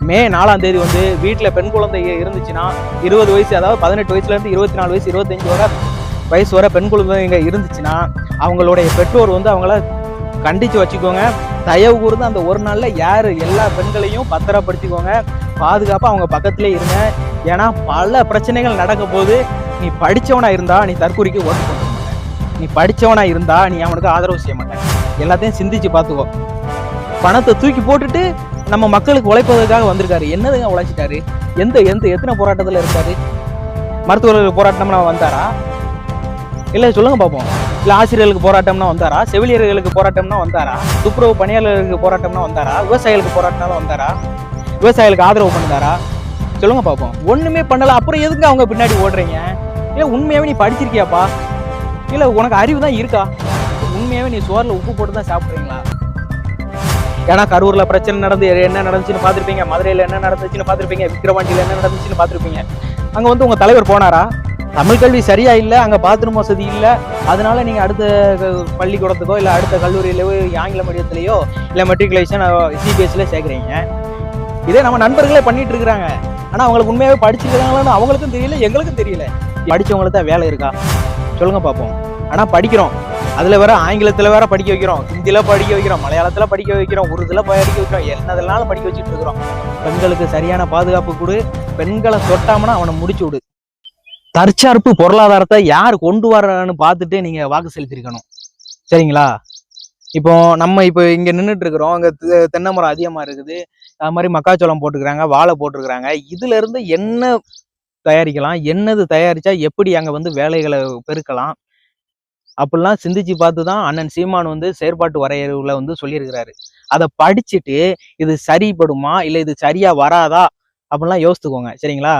மே 4ஆம் தேதி வந்து வீட்டில் பெண் குழந்தை இருந்துச்சுன்னா 20 வயசு, அதாவது 18 வயசுலேருந்து 24 வயசு 25 வயசு வரை பெண் குழந்தைங்க இருந்துச்சுன்னா அவங்களுடைய பெற்றோர் வந்து அவங்கள கண்டித்து வச்சுக்கோங்க. தயவு கூர்ந்து அந்த ஒரு நாளில் யார் எல்லா பெண்களையும் பத்திரப்படுத்திக்கோங்க, பாதுகாப்பாக அவங்க பக்கத்திலே இருங்க. ஏன்னா பல பிரச்சனைகள் நடக்க போது. நீ படித்தவனா இருந்தா நீ தற்கொலைக்கு ஓட்டு போட மாட்டேன், நீ படித்தவனா இருந்தா நீ அவனுக்கு ஆதரவு செய்ய மாட்டேன். எல்லாத்தையும் சிந்திச்சு பார்த்துக்கோ. பணத்தை தூக்கி போட்டுட்டு நம்ம மக்களுக்கு உழைப்பதற்காக வந்திருக்காரு. என்னதுங்க உழைச்சிட்டாரு? எத்தனை போராட்டத்தில் இருக்காரு? மருத்துவர்களுக்கு போராட்டம்னா வந்தாரா? இல்லை சொல்லுங்க பார்ப்போம். இல்லை ஆசிரியர்களுக்கு போராட்டம்னா வந்தாரா? செவிலியர்களுக்கு போராட்டம்னா வந்தாரா? துப்புரவு பணியாளர்களுக்கு போராட்டம்னா வந்தாரா? விவசாயிகளுக்கு போராட்டம்னா வந்தாரா? விவசாயிகளுக்கு ஆதரவு பண்ணாரா? சொல்லுங்க பார்ப்போம். ஒண்ணுமே பண்ணல. அப்புறம் எதுக்கு அவங்க பின்னாடி ஓடுறீங்க? இல்லை உண்மையாவே நீ படிச்சிருக்கியாப்பா? இல்லை உனக்கு அறிவு தான் இருக்கா? உண்மையாவே நீ சோறில் உப்பு போட்டு தான் சாப்பிட்றீங்களா? ஏன்னா கரூர்ல பிரச்சனை நடந்து என்ன நடந்துச்சுன்னு பார்த்துருப்பீங்க, மதுரையில் என்ன நடந்துச்சுன்னு பார்த்துருப்பீங்க, விக்கிரவாண்டியில் என்ன நடந்துச்சுன்னு பார்த்துருப்பீங்க. அங்கே வந்து உங்கள் தலைவர் போனாரா? தமிழ் கல்வி சரியா இல்லை, அங்கே பாத்ரூம் வசதி இல்லை, அதனால நீங்கள் அடுத்த பள்ளிக்கூடத்துக்கோ இல்லை அடுத்த கல்லூரியிலோ ஆங்கில மீடியத்திலேயோ இல்லை மெட்ரிகுலேஷன் சிபிஎஸ்சியில் சேர்க்குறீங்க. இதே நம்ம நண்பர்களே பண்ணிட்டு இருக்கிறாங்க. ஆனால் அவங்களுக்கு உண்மையாகவே படிச்சிருக்காங்களான்னு அவங்களுக்கும் தெரியல, எங்களுக்கும் தெரியல. படித்தவங்களுக்கு தான் வேலை இருக்கா? சொல்லுங்க பார்ப்போம். ஆனால் படிக்கிறோம், அதில் வேற ஆங்கிலத்தில் வேற படிக்க வைக்கிறோம், ஹிந்தியில் படிக்க வைக்கிறோம், மலையாளத்தில் படிக்க வைக்கிறோம், உருதுல படிக்க வைக்கிறோம், என்னதெல்லாம் படிக்க வச்சுட்டு இருக்கிறோம். பெண்களுக்கு சரியான பாதுகாப்பு கொடு, பெண்களை தொட்டாமனா அவனை முடிச்சு விடு. தற்சார்பு பொருளாதாரத்தை யார் கொண்டு வர்றான்னு பார்த்துட்டு நீங்க வாக்கு செலுத்திருக்கணும். சரிங்களா? இப்போ நம்ம இப்போ இங்க நின்றுட்டு இருக்கிறோம், அங்க தென்னை மரம் அதிகமா இருக்குது, அது மாதிரி மக்காச்சோளம் போட்டுக்கிறாங்க, வாழை போட்டிருக்கிறாங்க. இதுல இருந்து என்ன தயாரிக்கலாம், என்னது தயாரிச்சா எப்படி அங்க வந்து வேலைகளை பெருக்கலாம் அப்படிலாம் சிந்திச்சு பார்த்து தான் அண்ணன் சீமான் வந்து செயற்பாட்டு வரையறைவுல வந்து சொல்லியிருக்கிறாரு. அதை படிச்சுட்டு இது சரிப்படுமா இல்லை இது சரியா வராதா அப்படிலாம் யோசித்துக்கோங்க. சரிங்களா?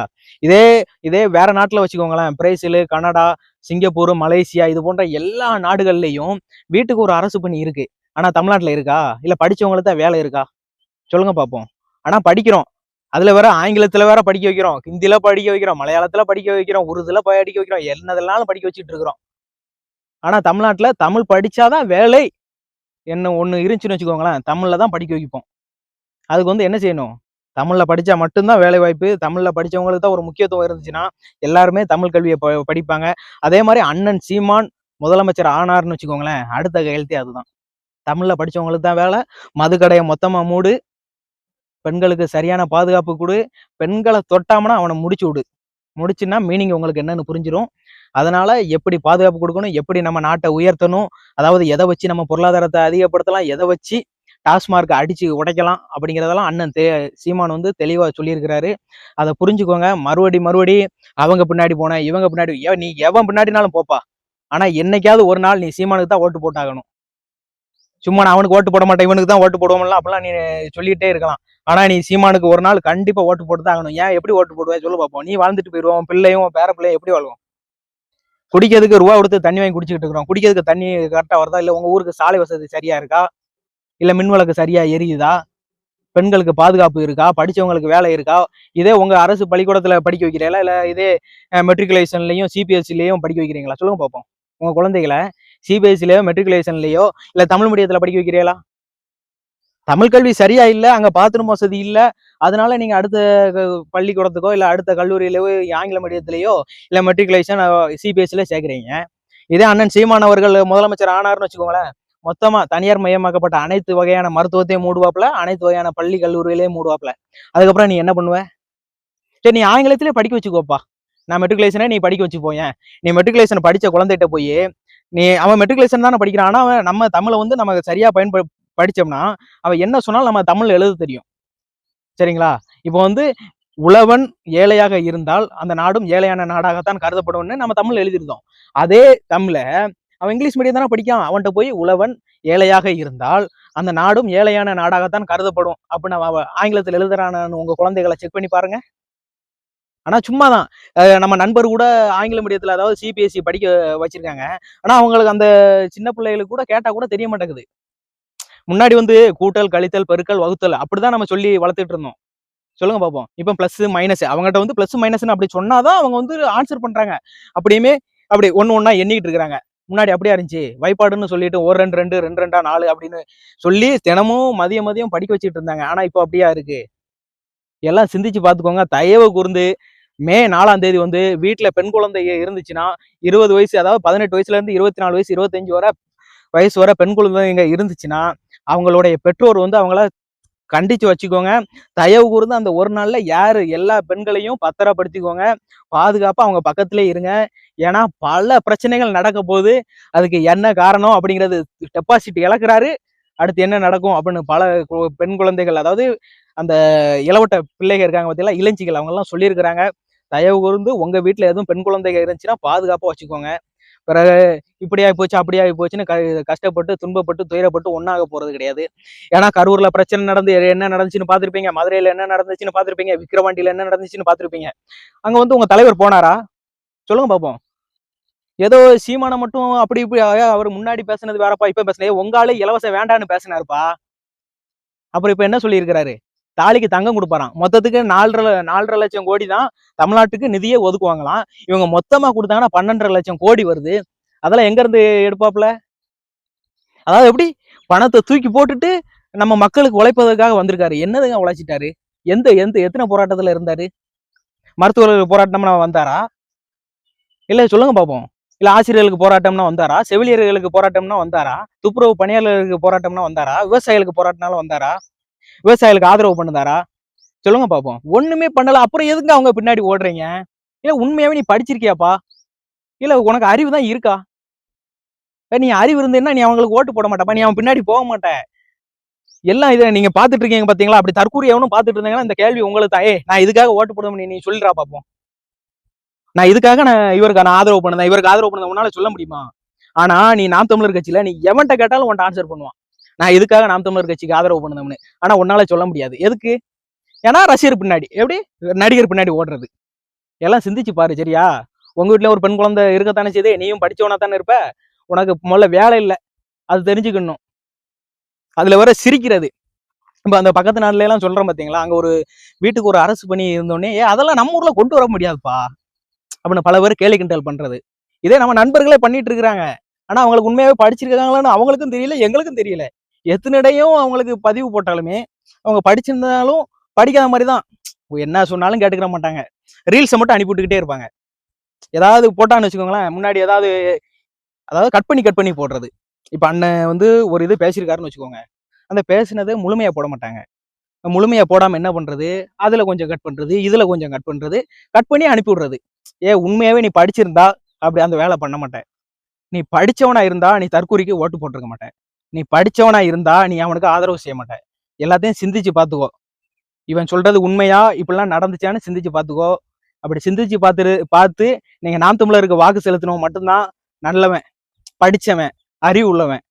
இதே வேற நாட்டுல வச்சுக்கோங்களேன், பிரேசில், கனடா, சிங்கப்பூர், மலேசியா இது போன்ற எல்லா நாடுகள்லையும் வீட்டுக்கு ஒரு அரசு பணி இருக்கு. ஆனா தமிழ்நாட்டுல இருக்கா? இல்ல படிச்சவங்களுக்கு தான் வேலை இருக்கா? சொல்லுங்க பார்ப்போம். ஆனா படிக்கிறோம், அதுல வேற ஆங்கிலத்துல வேற படிக்க வைக்கிறோம், ஹிந்தில படிக்க வைக்கிறோம், மலையாளத்துல படிக்க வைக்கிறோம், உருதுல படிக்க வைக்கிறோம், என்னதெல்லாம் படிக்க வச்சுட்டு இருக்கிறோம். ஆனா தமிழ்நாட்டுல தமிழ் படிச்சாதான் வேலை என்ன ஒண்ணு இருந்துச்சுன்னு வச்சுக்கோங்களேன், தமிழ்ல தான் படிக்க வைப்போம். அதுக்கு வந்து என்ன செய்யணும்? தமிழ்ல படிச்சா மட்டும்தான் வேலை வாய்ப்பு. தமிழ்ல படிச்சவங்களுக்கு தான் ஒரு முக்கியத்துவம் இருந்துச்சுன்னா எல்லாருமே தமிழ் கல்வியை படிப்பாங்க. அதே மாதிரி அண்ணன் சீமான் முதலமைச்சர் ஆனார்னு வச்சுக்கோங்களேன், அடுத்த கையெழுத்தே அதுதான். தமிழ்ல படிச்சவங்களுக்கு தான் வேலை, மதுக்கடையை மொத்தமா மூடு, பெண்களுக்கு சரியான பாதுகாப்பு கொடு, பெண்களை தொட்டாமனா அவனை முடிச்சு விடு. முடிச்சுன்னா மீனிங் உங்களுக்கு என்னன்னு புரிஞ்சிடும். அதனால எப்படி பாதுகாப்பு கொடுக்கணும், எப்படி நம்ம நாட்டை உயர்த்தணும், அதாவது எதை வச்சு நம்ம பொருளாதாரத்தை அதிகப்படுத்தலாம், எதை வச்சு டாஸ்மார்க் அடிச்சு உடைக்கலாம் அப்படிங்கிறதெல்லாம் அண்ணன் சீமான் வந்து தெளிவா சொல்லியிருக்கிறாரு. அதை புரிஞ்சுக்கோங்க. மறுபடி அவங்க பின்னாடி போன இவங்க பின்னாடி, நீ எவன் பின்னாடினாலும் போப்பா, ஆனா என்னைக்காவது ஒரு நாள் நீ சீமானுக்கு தான் ஓட்டு போட்டாகணும். சும்மா நான் அவனுக்கு ஓட்டு போட மாட்டேன் இவனுக்கு தான் ஓட்டு போடுவோம்லாம் அப்படிலாம் நீ சொல்லிட்டே இருக்கலாம். ஆனா நீ சீமானுக்கு ஒரு நாள் கண்டிப்பா ஓட்டு போட்டு தான் ஆகணும். ஏன் எப்படி ஓட்டு போடுவேன் சொல்லு பார்ப்போம். நீ வாழ்ந்துட்டு போயிடுவோம், பிள்ளையும் பேர பிள்ளையும் எப்படி வாழ்வோம்? குடிக்கிறதுக்கு ரூபா கொடுத்து தண்ணி வாங்கி குடிச்சுக்கிட்டு இருக்கிறோம். குடிக்கிறதுக்கு தண்ணி கரெக்டா வருதா? இல்ல உங்க ஊருக்கு சாலை வசதி சரியா இருக்கா? இல்ல மின்விளக்கு சரியா எரியுதா? பெண்களுக்கு பாதுகாப்பு இருக்கா? படிச்சவங்களுக்கு வேலை இருக்கா? இதே உங்க அரசு பள்ளிக்கூடத்துல படிக்க வைக்கிறீங்களா? இல்ல இதே மெட்ரிகுலேஷன்லயும் சிபிஎஸ்சிலையும் படிக்க வைக்கிறீங்களா? சொல்லுங்க பார்ப்போம். உங்க குழந்தைகளை சிபிஎஸ்சிலயோ மெட்ரிகுலேஷன்லயோ இல்ல தமிழ் மீடியத்துல படிக்க வைக்கிறீங்களா? தமிழ் கல்வி சரியா இல்லை, அங்க பாத்ரூம் வசதி இல்லை, அதனால நீங்க அடுத்த பள்ளிக்கூடத்துக்கோ இல்ல அடுத்த கல்லூரியிலோ ஆங்கில மீடியத்திலேயோ இல்ல மெட்ரிகுலேஷன் சிபிஎஸ்சில சேர்க்குறீங்க. இதே அண்ணன் சீமான் அவர்கள் முதலமைச்சர் ஆனார்னு வச்சுக்கோங்களேன், மொத்தமா தனியார் மயமாக்கப்பட்ட அனைத்து வகையான மருத்துவத்தையும் மூடுவாப்புல, அனைத்து வகையான பள்ளி கல்லூரிகளையும் மூடுவாப்புல. அதுக்கப்புறம் நீ என்ன பண்ணுவ? சரி நீ ஆங்கிலத்திலே படிக்க வச்சுக்கோப்பா, நான் மெட்ரிகுலேஷனே நீ படிக்க வச்சு போயேன். நீ மெட்ரிகுலேஷன் படிச்ச குழந்தைகிட்ட போய் அவன் மெட்ரிகுலேஷன் தானே படிக்கிறான், ஆனா அவன் நம்ம தமிழை வந்து நமக்கு சரியா படிச்சோம்னா அவன் என்ன சொன்னாலும் நம்ம தமிழ்ல எழுத தெரியும். சரிங்களா? இப்போ வந்து உழவன் ஏழையாக இருந்தால் அந்த நாடும் ஏழையான நாடாகத்தான் கருதப்படும்னு நம்ம தமிழ் எழுதியிருந்தோம். அதே தமிழ அவன் இங்கிலீஷ் மீடியம் தானே படிக்கான். அவன்கிட்ட போய் உழவன் ஏழையாக இருந்தால் அந்த நாடும் ஏழையான நாடாகத்தான் கருதப்படும் அப்படின்னு அவன் ஆங்கிலத்தில் எழுதுறான்னு உங்க குழந்தைகளை செக் பண்ணி பாருங்க. ஆனா சும்மாதான் நம்ம நண்பர் கூட ஆங்கில மீடியத்துல அதாவது சிபிஎஸ்சி படிக்க வச்சிருக்காங்க. ஆனா அவங்களுக்கு அந்த சின்ன பிள்ளைகளுக்கு கூட கேட்டா கூட தெரிய மாட்டேங்குது. முன்னாடி வந்து கூட்டல், கழித்தல், பெருக்கல், வகுத்தல் அப்படிதான் நம்ம சொல்லி வளர்த்துட்டு இருந்தோம். சொல்லுங்க பார்ப்போம். இப்போ பிளஸ் மைனஸ் அவங்ககிட்ட வந்து பிளஸ் மைனஸ்ன்னு அப்படி சொன்னாதான் அவங்க வந்து ஆன்சர் பண்றாங்க. அப்படியுமே அப்படி ஒண்ணா எண்ணிக்கிட்டு இருக்கிறாங்க. முன்னாடி அப்படியா இருந்துச்சு? வைப்பாடுன்னு சொல்லிட்டு 1 2 2 2 2 4 அப்படின்னு சொல்லி தினமும் மதியம் படிக்க வச்சுட்டு இருந்தாங்க. ஆனா இப்போ அப்படியா இருக்கு? எல்லாம் சிந்திச்சு பார்த்துக்கோங்க. தயவு கூர்ந்து மே 4ஆம் தேதி வந்து வீட்டுல பெண் குழந்தை இருந்துச்சுன்னா 20 வயசு, அதாவது 18 வயசுல இருந்து 24 வயசு 25 வயசு வரை பெண் குழந்தைங்க இருந்துச்சுன்னா அவங்களுடைய பெற்றோர் வந்து அவங்கள கண்டிச்சு வச்சுக்கோங்க. தயவு கூர்ந்து அந்த ஒரு நாள்ல எல்லா பெண்களையும் பத்திரப்படுத்திக்கோங்க. பாதுகாப்பா அவங்க பக்கத்திலே இருங்க. ஏன்னா பல பிரச்சனைகள் நடக்க போகுது. அதுக்கு என்ன காரணம் அப்படிங்கிறது, டெபாசிட் இழக்கிறாரு, அடுத்து என்ன நடக்கும் அப்படின்னு பல பெண் குழந்தைகள், அதாவது அந்த இளவட்ட பிள்ளைகள் இருக்காங்க பார்த்தீங்களா, இளஞ்சிகள், அவங்க எல்லாம் சொல்லியிருக்கிறாங்க. தயவு கூர்ந்து உங்க வீட்டுல எதுவும் பெண் குழந்தைகள் இருந்துச்சுன்னா பாதுகாப்பா வச்சுக்கோங்க. பிறகு இப்படி ஆகி போச்சு அப்படி ஆகி போச்சுன்னு கஷ்டப்பட்டு துன்பப்பட்டு துயரப்பட்டு ஒன்னாக போறது கிடையாது. ஏன்னா கரூர்ல பிரச்சனை நடந்து என்ன நடந்துச்சுன்னு பார்த்திருப்பீங்க, மதுரையில என்ன நடந்துச்சுன்னு பார்த்திருப்பீங்க, விக்கிரவாண்டியில என்ன நடந்துச்சுன்னு பார்த்திருப்பீங்க. அங்க வந்து உங்க தலைவர் போனாரா? சொல்லுங்க பாப்போம். ஏதோ சீமானை மட்டும் அப்படி இப்படி அவர் முன்னாடி பேசுனது வேறப்பா, இப்ப பேசுனே உங்க ஆளு இலவசம் வேண்டான்னு பேசினாருப்பா. அப்புறம் இப்ப என்ன சொல்லியிருக்கிறாரு? தாலிக்கு தங்கம் கொடுப்பாராம். மொத்தத்துக்கு 4.5 லட்சம் கோடி தான் தமிழ்நாட்டுக்கு நிதியே ஒதுக்குவாங்களாம். இவங்க மொத்தமா கொடுத்தாங்கன்னா 12.5 லட்சம் கோடி வருது. அதெல்லாம் எங்க இருந்து எடுப்பாப்ல? அதாவது எப்படி பணத்தை தூக்கி போட்டுட்டு நம்ம மக்களுக்கு உழைப்பதற்காக வந்திருக்காரு. என்னதுங்க உழைச்சிட்டாரு? எந்த எந்த எத்தனை போராட்டத்துல இருந்தாரு? மருத்துவர்கள் போராட்டம்னா வந்தாரா? இல்ல சொல்லுங்க பாப்போம். இல்ல ஆசிரியர்களுக்கு போராட்டம்னா வந்தாரா? செவிலியர்களுக்கு போராட்டம்னா வந்தாரா? துப்புரவு பணியாளர்களுக்கு போராட்டம்னா வந்தாரா? விவசாயிகளுக்கு போராட்டம்னாலும் வந்தாரா? விவசாயிகளுக்கு ஆதரவு பண்ணுதாரா? சொல்லுங்க பாப்போம். ஒண்ணுமே பண்ணல. அப்புறம் எதுங்க அவங்க பின்னாடி ஓடுறீங்க? இல்ல உண்மையாவே நீ படிச்சிருக்கியாப்பா? இல்ல உனக்கு அறிவு தான் இருக்கா? நீ அறிவு இருந்தேன்னா நீ அவங்களுக்கு ஓட்டு போட மாட்டப்பா. நீ அவன் பின்னாடி போக மாட்ட. எல்லாம் இதை நீங்க பாத்துட்டு இருக்கீங்க பாத்தீங்களா? அப்படி தற்கூரி எவனும் பாத்துட்டு இருந்தாங்கன்னா இந்த கேள்வி உங்களுக்கு தான். நான் இதுக்காக ஓட்டு போடுவேன் நீ சொல்லிடுறா பாப்போம். நான் இதுக்காக இவருக்கு நான் ஆதரவு பண்ணுறேன், இவருக்கு ஆதரவு பண்ண உன்னால சொல்ல முடியுமா? ஆனா நீ நாம் தமிழர் கட்சியில நீ எவன்கிட்ட கேட்டாலும் உன்ட்ட ஆன்சர் பண்ணுவான். நான் இதுக்காக நாம் தமிழர் கட்சிக்கு ஆதரவு பண்ணுதோம்னு. ஆனா உன்னால சொல்ல முடியாது. எதுக்கு? ஏன்னா ரசிகர் பின்னாடி, எப்படி நடிகர் பின்னாடி ஓடுறது. எல்லாம் சிந்திச்சு பாரு சரியா? உங்க வீட்டுல ஒரு பெண் குழந்தை இருக்கத்தானே செய்தே, நீயும் படிச்சவனா தானே இருப்ப. உனக்கு முதல்ல வேலை இல்லை, அது தெரிஞ்சுக்கணும். அதுல வர சிரிக்கிறது. இப்ப அந்த பக்கத்து நாட்டுல எல்லாம் சொல்றோம் பாத்தீங்களா, அங்க ஒரு வீட்டுக்கு ஒரு அரசு பணி இருந்தோடனே அதெல்லாம் நம்ம ஊர்ல கொண்டு வர முடியாதுப்பா அப்படின்னு பல பேர் கேலி கிண்டல் பண்றது. இதே நம்ம நண்பர்களே பண்ணிட்டு இருக்கிறாங்க. ஆனா அவங்களுக்கு உண்மையாவே படிச்சிருக்காங்களான்னு அவங்களுக்கும் தெரியல, எங்களுக்கும் தெரியல. எத்தனைடையும் அவங்களுக்கு பதிவு போட்டாலுமே அவங்க படிச்சிருந்தாலும் படிக்காத மாதிரி தான். என்ன சொன்னாலும் கேட்டுக்கிற மாட்டாங்க. ரீல்ஸை மட்டும் அனுப்பி விட்டுக்கிட்டே இருப்பாங்க. ஏதாவது போட்டான்னு வச்சுக்கோங்களேன், முன்னாடி அதாவது கட் பண்ணி போடுறது. இப்ப அண்ணன் வந்து ஒரு இது பேசியிருக்காருன்னு வச்சுக்கோங்க, அந்த பேசினதை முழுமையா போட மாட்டாங்க. முழுமையா போடாம என்ன பண்றது, அதுல கொஞ்சம் கட் பண்றது, இதுல கொஞ்சம் கட் பண்றது, கட் பண்ணி அனுப்பி விடுறது. உண்மையாவே நீ படிச்சிருந்தா அப்படி அந்த வேலை பண்ண மாட்டேன். நீ படிச்சவனா இருந்தா நீ தற்கூரிக்கு ஓட்டு போட்டிருக்க மாட்டேன். நீ படிச்சவனா இருந்தா நீ அவனுக்கு ஆதரவு செய்ய மாட்டேன். எல்லாத்தையும் சிந்திச்சு பாத்துக்கோ. இவன் சொல்றது உண்மையா, இப்படிலாம் நடந்துச்சான்னு சிந்திச்சு பாத்துக்கோ. அப்படி சிந்திச்சு பார்த்து நீங்க நாம் தமிழருக்கு வாக்கு செலுத்தணும் மட்டும்தான் நல்லவன், படிச்சவன், அறிவு உள்ளவன்.